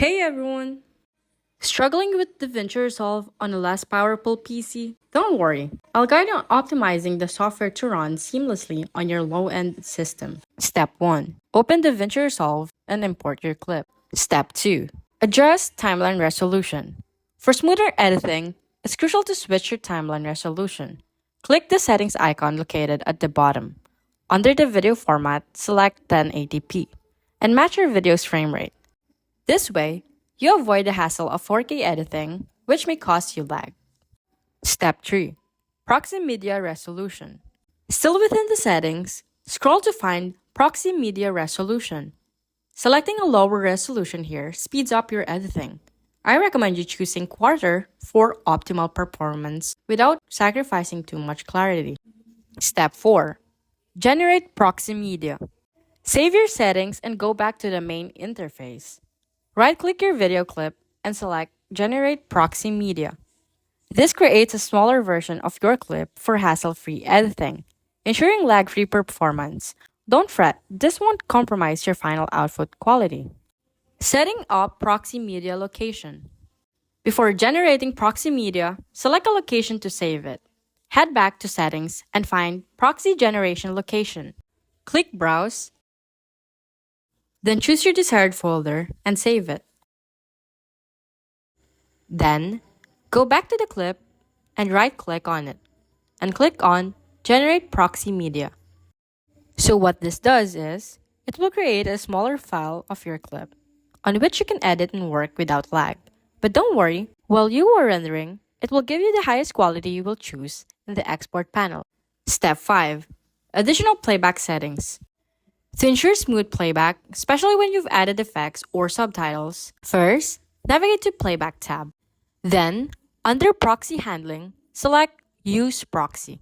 Hey everyone! Struggling with DaVinci Resolve on a less powerful PC? Don't worry, I'll guide you on optimizing the software to run seamlessly on your low-end system. Step 1. Open DaVinci Resolve and import your clip. Step 2. Adjust timeline resolution. For smoother editing, it's crucial to switch your timeline resolution. Click the settings icon located at the bottom. Under the video format, select 1080p and match your video's frame rate. This way, you avoid the hassle of 4K editing, which may cause you lag. Step 3. Proxy Media Resolution. Still within the settings, scroll to find Proxy Media Resolution. Selecting a lower resolution here speeds up your editing. I recommend you choosing quarter for optimal performance without sacrificing too much clarity. Step 4. Generate Proxy Media. Save your settings and go back to the main interface. Right-click your video clip and select Generate Proxy Media. This creates a smaller version of your clip for hassle-free editing, ensuring lag-free performance. Don't fret, this won't compromise your final output quality. Setting up Proxy Media Location. Before generating Proxy Media, select a location to save it. Head back to Settings and find Proxy Generation Location. Click Browse. Then choose your desired folder and save it. Then, go back to the clip and right-click on it and click on Generate Proxy Media. So what this does is, it will create a smaller file of your clip on which you can edit and work without lag. But don't worry, while you are rendering, it will give you the highest quality you will choose in the export panel. Step 5. Additional playback settings. To ensure smooth playback, especially when you've added effects or subtitles, first, navigate to Playback tab. Then, under Proxy Handling, select Use Proxy.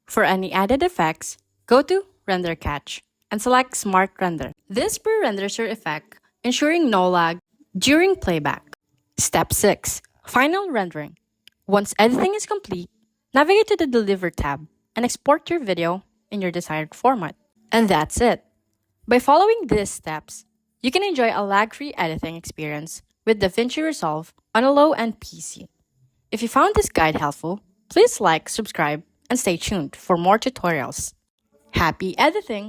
For any added effects, go to Render Cache and select Smart Render. This pre-renders your effect, ensuring no lag during playback. Step 6. Final Rendering. Once editing is complete, navigate to the Deliver tab and export your video in your desired format. And that's it. By following these steps, you can enjoy a lag-free editing experience with DaVinci Resolve on a low-end PC. If you found this guide helpful, please like, subscribe, and stay tuned for more tutorials. Happy editing!